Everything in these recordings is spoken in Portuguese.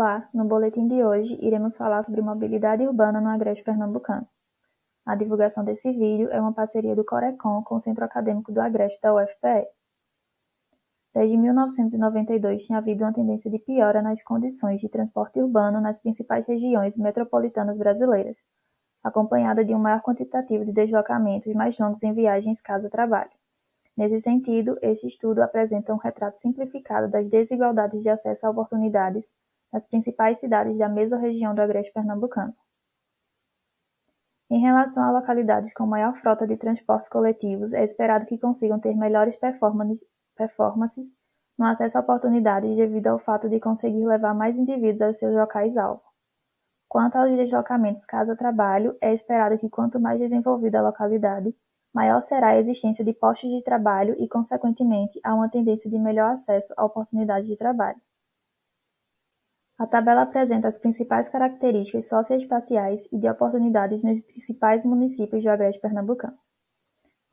Olá, no boletim de hoje iremos falar sobre mobilidade urbana no Agreste Pernambucano. A divulgação desse vídeo é uma parceria do Corecon com o Centro Acadêmico do Agreste da UFPE. Desde 1992 tinha havido uma tendência de piora nas condições de transporte urbano nas principais regiões metropolitanas brasileiras, acompanhada de um maior quantitativo de deslocamentos mais longos em viagens casa-trabalho. Nesse sentido, este estudo apresenta um retrato simplificado das desigualdades de acesso a oportunidades nas principais cidades da mesorregião do Agreste Pernambucano. Em relação a localidades com maior frota de transportes coletivos, é esperado que consigam ter melhores performances no acesso a oportunidades devido ao fato de conseguir levar mais indivíduos aos seus locais-alvo. Quanto aos deslocamentos casa-trabalho, é esperado que quanto mais desenvolvida a localidade, maior será a existência de postos de trabalho e, consequentemente, há uma tendência de melhor acesso a oportunidades de trabalho. A tabela apresenta as principais características socioespaciais e de oportunidades nos principais municípios do Agreste Pernambucano.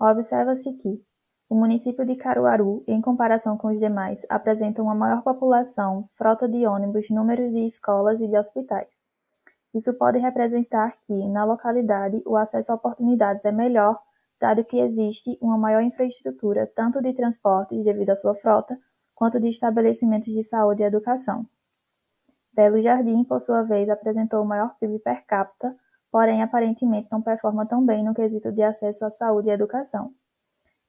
Observa-se que o município de Caruaru, em comparação com os demais, apresenta uma maior população, frota de ônibus, número de escolas e de hospitais. Isso pode representar que, na localidade, o acesso a oportunidades é melhor, dado que existe uma maior infraestrutura tanto de transportes devido à sua frota, quanto de estabelecimentos de saúde e educação. Belo Jardim, por sua vez, apresentou o maior PIB per capita, porém aparentemente não performa tão bem no quesito de acesso à saúde e educação.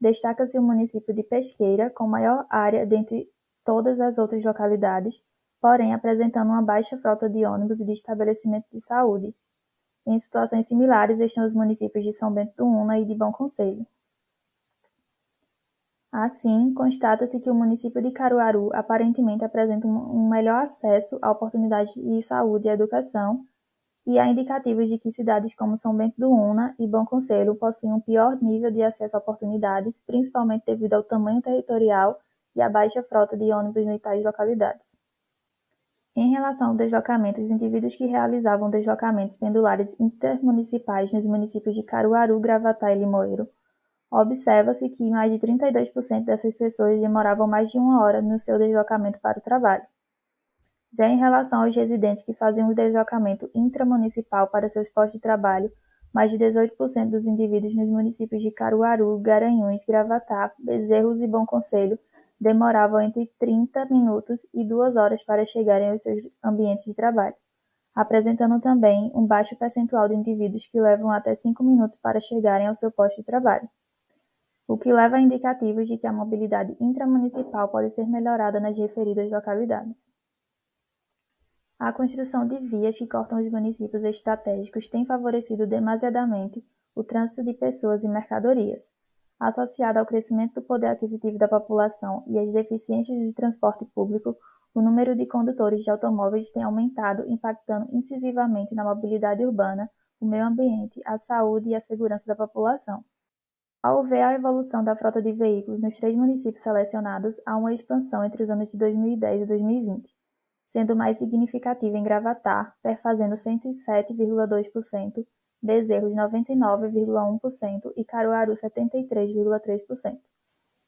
Destaca-se o município de Pesqueira, com maior área dentre todas as outras localidades, porém apresentando uma baixa frota de ônibus e de estabelecimento de saúde. Em situações similares estão os municípios de São Bento do Una e de Bom Conselho. Assim, constata-se que o município de Caruaru aparentemente apresenta um melhor acesso a oportunidades de saúde e educação, e há indicativos de que cidades como São Bento do Una e Bom Conselho possuem um pior nível de acesso a oportunidades, principalmente devido ao tamanho territorial e à baixa frota de ônibus em tais localidades. Em relação ao deslocamento, os indivíduos que realizavam deslocamentos pendulares intermunicipais nos municípios de Caruaru, Gravatá e Limoeiro, observa-se que mais de 32% dessas pessoas demoravam mais de 1 hora no seu deslocamento para o trabalho. Já em relação aos residentes que faziam o deslocamento intramunicipal para seus postos de trabalho, mais de 18% dos indivíduos nos municípios de Caruaru, Garanhuns, Gravatá, Bezerros e Bom Conselho demoravam entre 30 minutos e 2 horas para chegarem aos seus ambientes de trabalho, apresentando também um baixo percentual de indivíduos que levam até 5 minutos para chegarem ao seu posto de trabalho, o que leva a indicativos de que a mobilidade intramunicipal pode ser melhorada nas referidas localidades. A construção de vias que cortam os municípios estratégicos tem favorecido demasiadamente o trânsito de pessoas e mercadorias. Associado ao crescimento do poder aquisitivo da população e às deficiências de transporte público, o número de condutores de automóveis tem aumentado, impactando incisivamente na mobilidade urbana, o meio ambiente, a saúde e a segurança da população. Ao ver a evolução da frota de veículos nos 3 municípios selecionados, há uma expansão entre os anos de 2010 e 2020, sendo mais significativa em Gravatá, perfazendo 107,2%, Bezerros 99,1% e Caruaru 73,3%.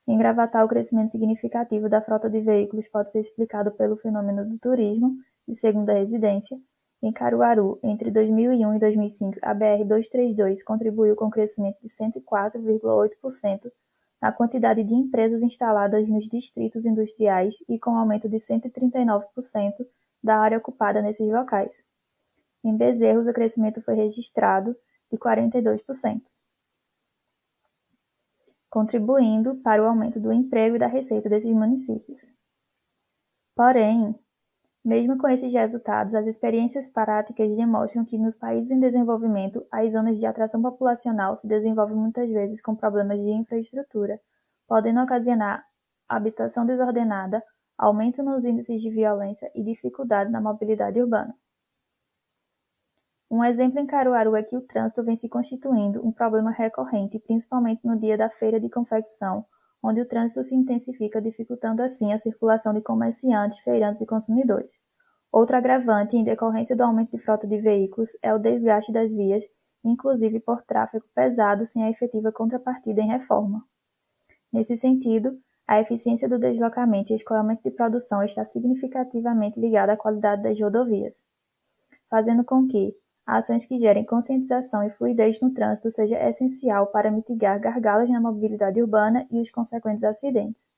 Em Gravatá, o crescimento significativo da frota de veículos pode ser explicado pelo fenômeno do turismo de segunda residência. Em Caruaru, entre 2001 e 2005, a BR-232 contribuiu com o crescimento de 104,8% na quantidade de empresas instaladas nos distritos industriais e com aumento de 139% da área ocupada nesses locais. Em Bezerros, o crescimento foi registrado de 42%, contribuindo para o aumento do emprego e da receita desses municípios. Porém, mesmo com esses resultados, as experiências práticas demonstram que nos países em desenvolvimento, as zonas de atração populacional se desenvolvem muitas vezes com problemas de infraestrutura, podendo ocasionar habitação desordenada, aumento nos índices de violência e dificuldade na mobilidade urbana. Um exemplo em Caruaru é que o trânsito vem se constituindo um problema recorrente, principalmente no dia da feira de confecção, onde o trânsito se intensifica, dificultando assim a circulação de comerciantes, feirantes e consumidores. Outro agravante, em decorrência do aumento de frota de veículos, é o desgaste das vias, inclusive por tráfego pesado sem a efetiva contrapartida em reforma. Nesse sentido, A eficiência do deslocamento e escoamento de produção está significativamente ligada à qualidade das rodovias, fazendo com que ações que gerem conscientização e fluidez no trânsito seja essencial para mitigar gargalos na mobilidade urbana e os consequentes acidentes.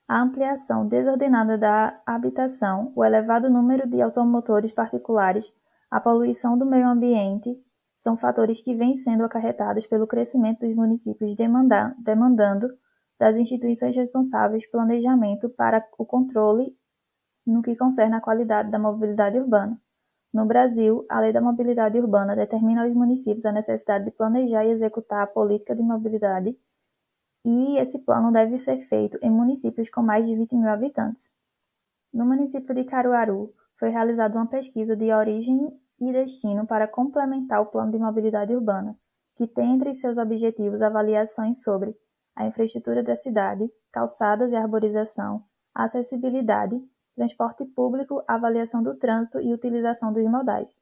A ampliação desordenada da habitação, o elevado número de automotores particulares, a poluição do meio ambiente são fatores que vêm sendo acarretados pelo crescimento dos municípios demandando das instituições responsáveis planejamento para o controle no que concerne à qualidade da mobilidade urbana. No Brasil, a Lei da Mobilidade Urbana determina aos municípios a necessidade de planejar e executar a política de mobilidade, e esse plano deve ser feito em municípios com mais de 20 mil habitantes. No município de Caruaru, foi realizada uma pesquisa de origem e destino para complementar o plano de mobilidade urbana, que tem entre seus objetivos avaliações sobre a infraestrutura da cidade, calçadas e arborização, acessibilidade, transporte público, avaliação do trânsito e utilização dos modais.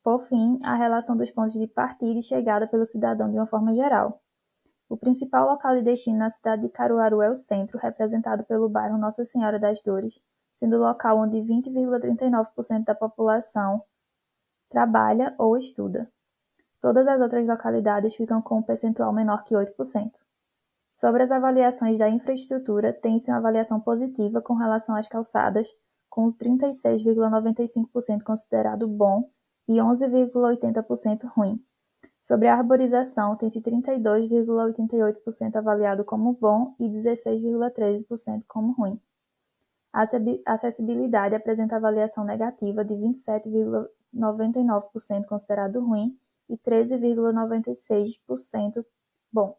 Por fim, a relação dos pontos de partida e chegada pelo cidadão de uma forma geral. O principal local de destino na cidade de Caruaru é o centro, representado pelo bairro Nossa Senhora das Dores, sendo o local onde 20,39% da população trabalha ou estuda. Todas as outras localidades ficam com um percentual menor que 8%. Sobre as avaliações da infraestrutura, tem-se uma avaliação positiva com relação às calçadas, com 36,95% considerado bom e 11,80% ruim. Sobre a arborização, tem-se 32,88% avaliado como bom e 16,13% como ruim. A acessibilidade apresenta avaliação negativa de 27,99% considerado ruim e 13,96% bom.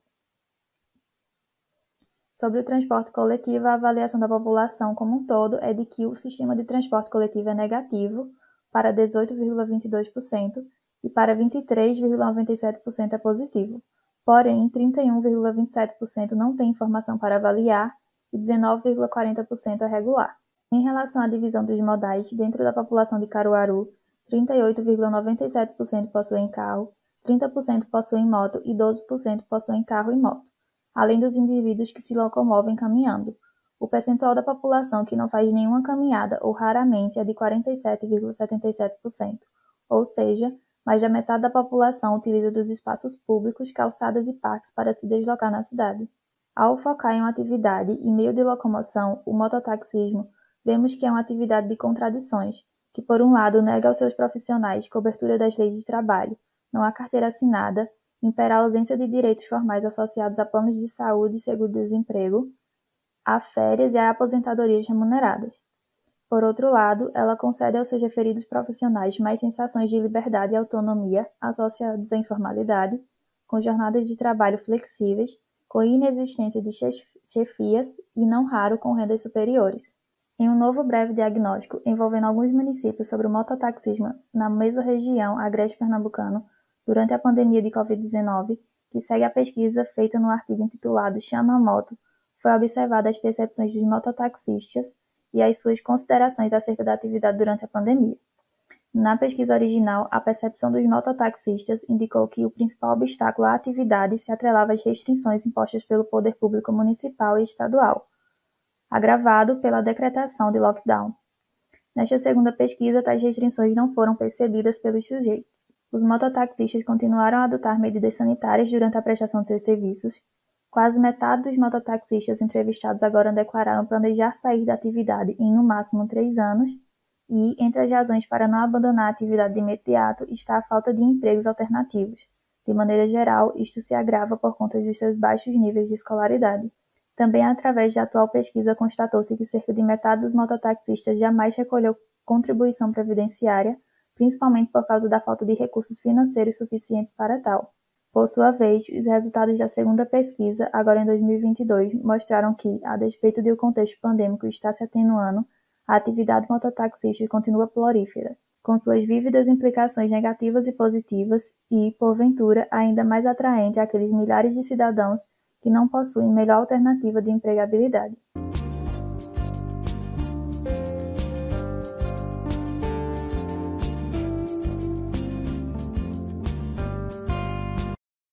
Sobre o transporte coletivo, a avaliação da população como um todo é de que o sistema de transporte coletivo é negativo para 18,22% e para 23,97% é positivo. Porém, 31,27% não tem informação para avaliar e 19,40% é regular. Em relação à divisão dos modais, dentro da população de Caruaru, 38,97% possuem carro, 30% possuem moto e 12% possuem carro e moto, além dos indivíduos que se locomovem caminhando. O percentual da população que não faz nenhuma caminhada ou raramente é de 47,77%, ou seja, mais da metade da população utiliza dos espaços públicos, calçadas e parques para se deslocar na cidade. Ao focar em uma atividade e meio de locomoção, o mototaxismo, vemos que é uma atividade de contradições, que por um lado nega aos seus profissionais cobertura das leis de trabalho, não há carteira assinada, impera a ausência de direitos formais associados a planos de saúde e seguro-desemprego, a férias e a aposentadorias remuneradas. Por outro lado, ela concede aos seus referidos profissionais mais sensações de liberdade e autonomia associadas à informalidade, com jornadas de trabalho flexíveis, com inexistência de chefias e, não raro, com rendas superiores. Em um novo breve diagnóstico envolvendo alguns municípios sobre o mototaxismo na mesorregião agreste-pernambucano durante a pandemia de Covid-19, que segue a pesquisa feita no artigo intitulado Chama a Moto, foi observada as percepções dos mototaxistas e as suas considerações acerca da atividade durante a pandemia. Na pesquisa original, a percepção dos mototaxistas indicou que o principal obstáculo à atividade se atrelava às restrições impostas pelo poder público municipal e estadual, agravado pela decretação de lockdown. Nesta segunda pesquisa, tais restrições não foram percebidas pelos sujeitos. Os mototaxistas continuaram a adotar medidas sanitárias durante a prestação de seus serviços. Quase metade dos mototaxistas entrevistados agora declararam planejar sair da atividade em no máximo 3 anos e, entre as razões para não abandonar a atividade de imediato, está a falta de empregos alternativos. De maneira geral, isto se agrava por conta dos seus baixos níveis de escolaridade. Também, através da atual pesquisa, constatou-se que cerca de metade dos mototaxistas jamais recolheu contribuição previdenciária, principalmente por causa da falta de recursos financeiros suficientes para tal. Por sua vez, os resultados da segunda pesquisa, agora em 2022, mostraram que, a despeito de o contexto pandêmico estar se atenuando, a atividade mototaxista continua prolífera, com suas vívidas implicações negativas e positivas e, porventura, ainda mais atraente àqueles milhares de cidadãos que não possuem melhor alternativa de empregabilidade.